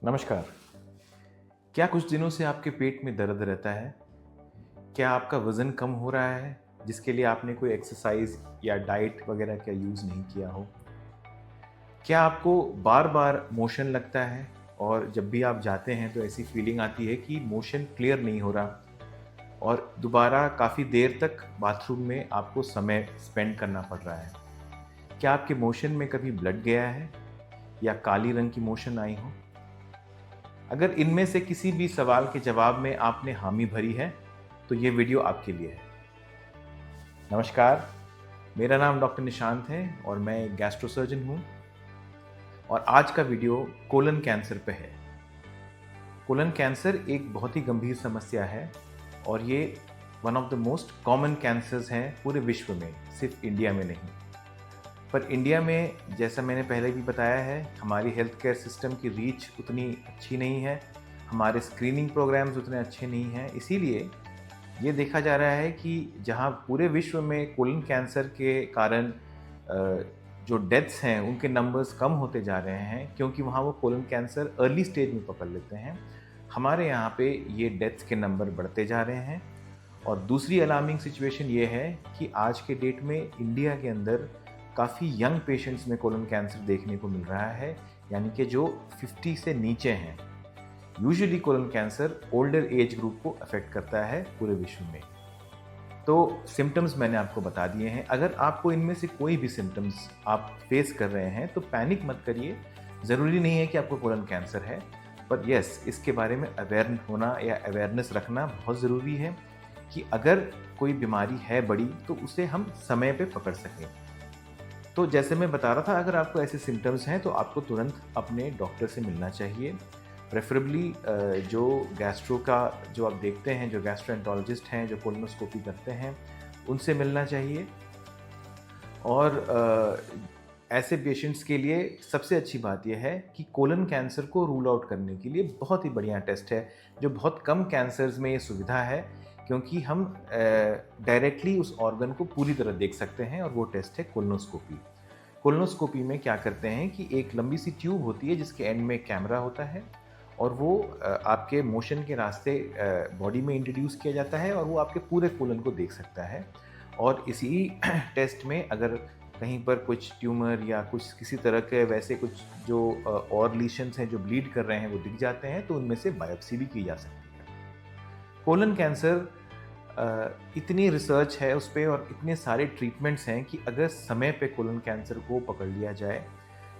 नमस्कार। क्या कुछ दिनों से आपके पेट में दर्द रहता है? क्या आपका वज़न कम हो रहा है, जिसके लिए आपने कोई एक्सरसाइज़ या डाइट वगैरह का यूज़ नहीं किया हो? क्या आपको बार-बार मोशन लगता है और जब भी आप जाते हैं तो ऐसी फीलिंग आती है कि मोशन क्लियर नहीं हो रहा और दोबारा काफ़ी देर तक बाथरूम में आपको समय स्पेंड करना पड़ रहा है? क्या आपके मोशन में कभी ब्लड गया है या काली रंग की मोशन आई हो? अगर इनमें से किसी भी सवाल के जवाब में आपने हामी भरी है, तो ये वीडियो आपके लिए है। नमस्कार, मेरा नाम डॉक्टर निशांत है और मैं एक गैस्ट्रोसर्जन हूँ और आज का वीडियो कोलन कैंसर पे है। कोलन कैंसर एक बहुत ही गंभीर समस्या है और ये one of the most common cancers हैं पूरे विश्व में, सिर्फ इंडिया में नहीं। पर इंडिया में जैसा मैंने पहले भी बताया है, हमारी हेल्थ केयर सिस्टम की रीच उतनी अच्छी नहीं है, हमारे स्क्रीनिंग प्रोग्राम्स उतने अच्छे नहीं हैं। इसीलिए ये देखा जा रहा है कि जहाँ पूरे विश्व में कोलन कैंसर के कारण जो डेथ्स हैं उनके नंबर्स कम होते जा रहे हैं, क्योंकि वहाँ वो कोलन कैंसर अर्ली स्टेज में पकड़ लेते हैं। हमारे यहाँ पे ये डेथ्स के नंबर बढ़ते जा रहे हैं। और दूसरी अलार्मिंग सिचुएशन ये है कि आज के डेट में इंडिया के अंदर काफ़ी यंग पेशेंट्स में कोलन कैंसर देखने को मिल रहा है, यानी कि जो 50 से नीचे हैं। Usually colon cancer older age group को अफेक्ट करता है पूरे विश्व में। तो सिम्टम्स मैंने आपको बता दिए हैं। अगर आपको इनमें से कोई भी सिम्टम्स आप फेस कर रहे हैं तो पैनिक मत करिए। ज़रूरी नहीं है कि आपको कोलन कैंसर है, पर यस, इसके बारे में अवेयर होना या अवेयरनेस रखना बहुत ज़रूरी है कि अगर कोई बीमारी है बड़ी तो उसे हम समय पे पकड़ सकें। तो जैसे मैं बता रहा था, अगर आपको ऐसे सिम्टम्स हैं तो आपको तुरंत अपने डॉक्टर से मिलना चाहिए। प्रेफरेबली जो गैस्ट्रो का जो आप देखते हैं, जो गैस्ट्रोएंटरोलॉजिस्ट हैं, जो कोलोनोस्कोपी करते हैं, उनसे मिलना चाहिए। और ऐसे पेशेंट्स के लिए सबसे अच्छी बात यह है कि कोलन कैंसर को रूल आउट करने के लिए बहुत ही बढ़िया टेस्ट है, जो बहुत कम कैंसर्स में ये सुविधा है, क्योंकि हम डायरेक्टली उस ऑर्गन को पूरी तरह देख सकते हैं, और वो टेस्ट है कोलोनोस्कोपी। कोलोनोस्कोपी में क्या करते हैं कि एक लंबी सी ट्यूब होती है जिसके एंड में कैमरा होता है, और वो आपके मोशन के रास्ते बॉडी में इंट्रोड्यूस किया जाता है और वो आपके पूरे कोलन को देख सकता है। और इसी टेस्ट में अगर कहीं पर कुछ ट्यूमर या कुछ किसी तरह के वैसे कुछ जो और लीशंस हैं जो ब्लीड कर रहे हैं वो दिख जाते हैं, तो उनमें से बायोप्सी भी की जा सकती है। कोलन कैंसर इतनी रिसर्च है उस पे और इतने सारे ट्रीटमेंट्स हैं कि अगर समय पे कोलन कैंसर को पकड़ लिया जाए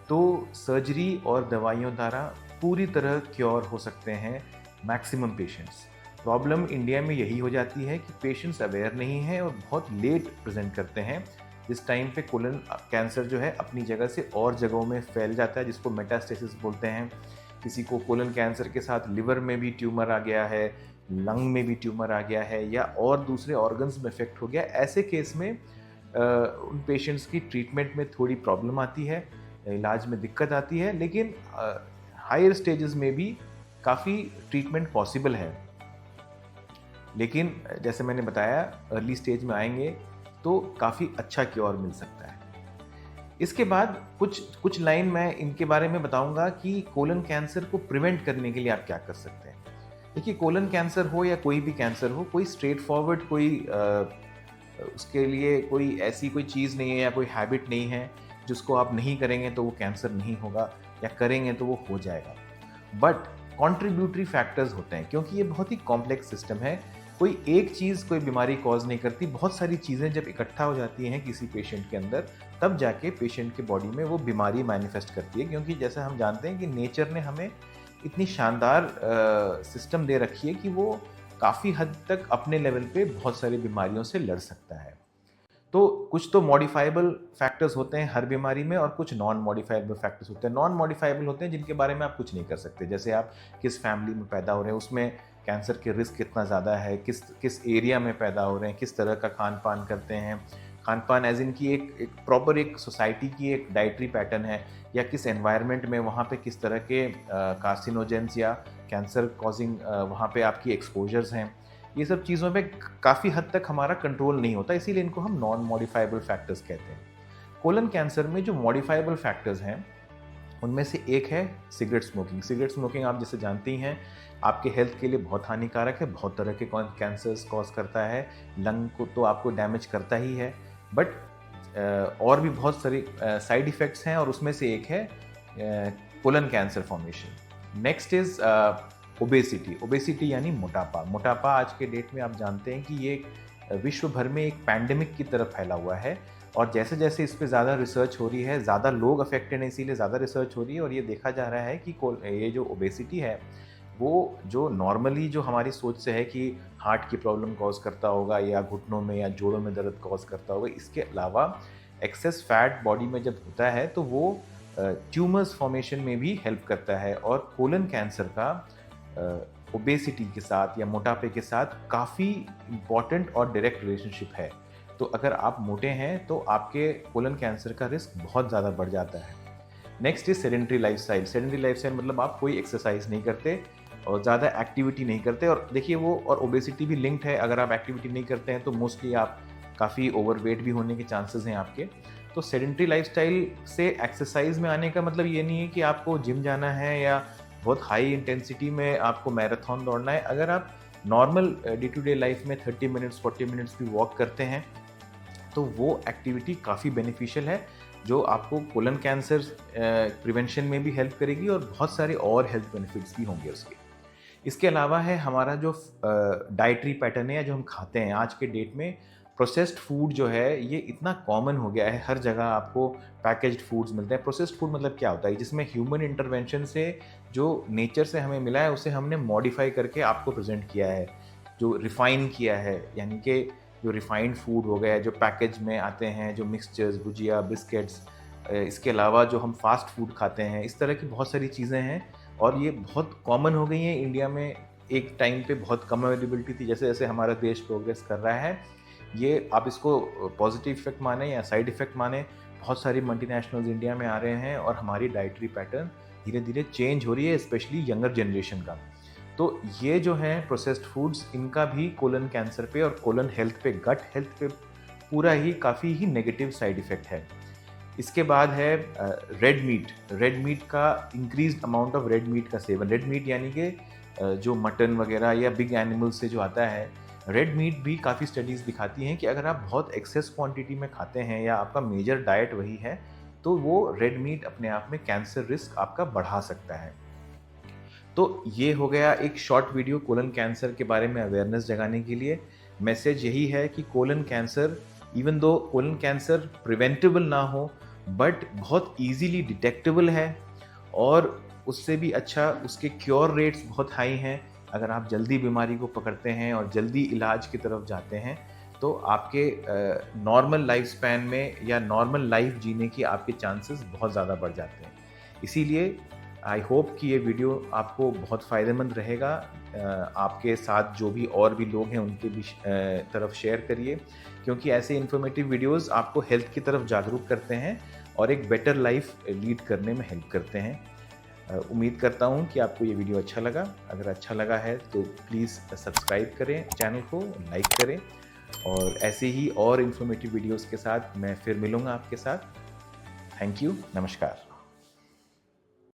तो सर्जरी और दवाइयों द्वारा पूरी तरह क्योर हो सकते हैं मैक्सिमम पेशेंट्स। प्रॉब्लम इंडिया में यही हो जाती है कि पेशेंट्स अवेयर नहीं हैं और बहुत लेट प्रेजेंट करते हैं। इस टाइम पे कोलन कैंसर जो है अपनी जगह से और जगहों में फैल जाता है, जिसको मेटास्टेसिस बोलते हैं। किसी को कोलन कैंसर के साथ लिवर में भी ट्यूमर आ गया है, लंग में भी ट्यूमर आ गया है, या और दूसरे ऑर्गन्स में इफेक्ट हो गया। ऐसे केस में उन पेशेंट्स की ट्रीटमेंट में थोड़ी प्रॉब्लम आती है, इलाज में दिक्कत आती है, लेकिन हायर स्टेजेस में भी काफ़ी ट्रीटमेंट पॉसिबल है। लेकिन जैसे मैंने बताया, अर्ली स्टेज में आएंगे तो काफ़ी अच्छा क्योर मिल सकता है। इसके बाद कुछ लाइन मैं इनके बारे में बताऊंगा कि कोलन कैंसर को प्रिवेंट करने के लिए आप क्या कर सकते हैं। देखिए, कोलन कैंसर हो या कोई भी कैंसर हो, कोई स्ट्रेट फॉरवर्ड उसके लिए कोई ऐसी कोई चीज़ नहीं है या कोई हैबिट नहीं है जिसको आप नहीं करेंगे तो वो कैंसर नहीं होगा, या करेंगे तो वो हो जाएगा। बट कॉन्ट्रीब्यूटरी फैक्टर्स होते हैं, क्योंकि ये बहुत ही कॉम्प्लेक्स सिस्टम है। कोई एक चीज़ कोई बीमारी कॉज नहीं करती, बहुत सारी चीज़ें जब इकट्ठा हो जाती हैं किसी पेशेंट के अंदर, तब जाके पेशेंट के बॉडी में वो बीमारी मैनिफेस्ट करती है। क्योंकि जैसे हम जानते हैं कि नेचर ने हमें इतनी शानदार सिस्टम दे रखी है कि वो काफ़ी हद तक अपने लेवल पे बहुत सारी बीमारियों से लड़ सकता है। तो कुछ तो मॉडिफाइबल फैक्टर्स होते हैं हर बीमारी में, और कुछ नॉन मॉडिफाइबल फैक्टर्स होते हैं। नॉन मॉडिफाइबल होते हैं जिनके बारे में आप कुछ नहीं कर सकते, जैसे आप किस फैमिली में पैदा हो रहे हैं, उसमें कैंसर के रिस्क कितना ज़्यादा है, किस एरिया में पैदा हो रहे हैं, किस तरह का खान पान करते हैं। खान पान एज इन की एक प्रॉपर एक सोसाइटी की एक डाइटरी पैटर्न है, या किस एनवायरनमेंट में वहाँ पे किस तरह के कार्सिनोजेंस या कैंसर कॉजिंग वहाँ पे आपकी एक्सपोजर्स हैं। ये सब चीज़ों पे काफ़ी हद तक हमारा कंट्रोल नहीं होता, इसीलिए इनको हम नॉन मॉडिफाइबल फैक्टर्स कहते हैं। कोलन कैंसर में जो मॉडिफाइबल फैक्टर्स हैं उनमें से एक है सिगरेट स्मोकिंग। सिगरेट स्मोकिंग आप जैसे जानती हैं आपके हेल्थ के लिए बहुत हानिकारक है, बहुत तरह के कैंसर्स कॉज करता है, लंग को तो आपको डैमेज करता ही है, बट और भी बहुत सारी साइड इफ़ेक्ट्स हैं और उसमें से एक है colon cancer formation. Next is obesity. Obesity यानी मोटापा। मोटापा आज के डेट में आप जानते हैं कि ये विश्व भर में एक पैंडेमिक की तरफ फैला हुआ है और जैसे जैसे इस पर ज़्यादा रिसर्च हो रही है, ज़्यादा लोग अफेक्टेड हैं, इसीलिए ज़्यादा रिसर्च हो रही है और ये देखा जा रहा है कि ये जो ओबेसिटी है वो जो नॉर्मली जो हमारी सोच से है कि हार्ट की प्रॉब्लम कॉज करता होगा या घुटनों में या जोड़ों में दर्द कॉज करता होगा, इसके अलावा एक्सेस फैट बॉडी में जब होता है तो वो ट्यूमर्स फॉर्मेशन में भी हेल्प करता है और कोलन कैंसर का ओबेसिटी के साथ या मोटापे के साथ काफ़ी इम्पॉर्टेंट और डायरेक्ट रिलेशनशिप है। तो अगर आप मोटे हैं तो आपके कोलन कैंसर का रिस्क बहुत ज़्यादा बढ़ जाता है। Next is sedentary lifestyle. Sedentary lifestyle मतलब आप कोई एक्सरसाइज नहीं करते और ज़्यादा एक्टिविटी नहीं करते, और देखिए वो और ओबेसिटी भी लिंक्ड है। अगर आप एक्टिविटी नहीं करते हैं तो मोस्टली आप काफ़ी ओवरवेट भी होने के चांसेस हैं आपके। तो सेडेंट्री लाइफस्टाइल से एक्सरसाइज में आने का मतलब ये नहीं है कि आपको जिम जाना है या बहुत हाई इंटेंसिटी में आपको मैराथन दौड़ना है। अगर आप normal day to day life में 30 मिनट्स 40 मिनट्स भी वॉक करते हैं तो वो एक्टिविटी काफ़ी बेनिफिशियल है, जो आपको कोलन कैंसर प्रिवेंशन में भी हेल्प करेगी और बहुत सारे और हेल्थ बेनिफिट्स भी होंगे उसके। इसके अलावा है हमारा जो डाइटरी पैटर्न है या जो हम खाते हैं आज के डेट में, प्रोसेस्ड फूड जो है ये इतना कॉमन हो गया है, हर जगह आपको पैकेज्ड फूड्स मिलते हैं। प्रोसेस्ड फूड मतलब क्या होता है, जिसमें ह्यूमन इंटरवेंशन से जो नेचर से हमें मिला है उसे हमने मॉडिफाई करके आपको प्रेजेंट किया है, जो रिफाइन किया है, यानी कि जो रिफाइंड फूड हो गया है, जो पैकेज में आते हैं, जो मिक्सचर्स, भुजिया, बिस्किट्स, इसके अलावा जो हम फास्ट फूड खाते हैं, इस तरह की बहुत सारी चीज़ें हैं और ये बहुत कॉमन हो गई हैं इंडिया में। एक टाइम पे बहुत कम अवेलेबिलिटी थी, जैसे जैसे हमारा देश प्रोग्रेस कर रहा है, ये आप इसको पॉजिटिव इफेक्ट माने या साइड इफेक्ट माने, बहुत सारी मल्टीनेशनल्स इंडिया में आ रहे हैं और हमारी डाइटरी पैटर्न धीरे धीरे चेंज हो रही है, स्पेशली यंगर जनरेशन का। तो ये जो हैं प्रोसेस्ड फूड्स, इनका भी कोलन कैंसर पे और कोलन हेल्थ पे, गट हेल्थ पे पूरा ही काफ़ी ही नेगेटिव साइड इफ़ेक्ट है। इसके बाद है रेड मीट। रेड मीट का increased amount of red meat का सेवन। रेड मीट यानी कि जो मटन वगैरह या बिग एनिमल से जो आता है, रेड मीट भी काफ़ी स्टडीज़ दिखाती हैं कि अगर आप बहुत एक्सेस क्वांटिटी में खाते हैं या आपका मेजर डाइट वही है तो वो रेड मीट अपने आप में कैंसर रिस्क आपका बढ़ा सकता है। तो ये हो गया एक शॉर्ट वीडियो कोलन कैंसर के बारे में अवेयरनेस जगाने के लिए। मैसेज यही है कि colon cancer, even though colon cancer preventable ना हो, बट बहुत इजीली डिटेक्टेबल है और उससे भी अच्छा उसके क्योर रेट्स बहुत हाई हैं। अगर आप जल्दी बीमारी को पकड़ते हैं और जल्दी इलाज की तरफ जाते हैं तो आपके नॉर्मल लाइफ स्पैन में या नॉर्मल लाइफ जीने की आपके चांसेस बहुत ज़्यादा बढ़ जाते हैं। इसीलिए आई होप कि ये वीडियो आपको बहुत फ़ायदेमंद रहेगा। आपके साथ जो भी और भी लोग हैं उनके भी तरफ शेयर करिए, क्योंकि ऐसे इन्फॉर्मेटिव वीडियोस आपको हेल्थ की तरफ जागरूक करते हैं और एक बेटर लाइफ लीड करने में हेल्प करते हैं। उम्मीद करता हूँ कि आपको ये वीडियो अच्छा लगा। अगर अच्छा लगा है तो प्लीज़ सब्सक्राइब करें चैनल को, लाइक करें और ऐसे ही और इन्फॉर्मेटिव वीडियोस के साथ मैं फिर मिलूँगा आपके साथ। थैंक यू, नमस्कार।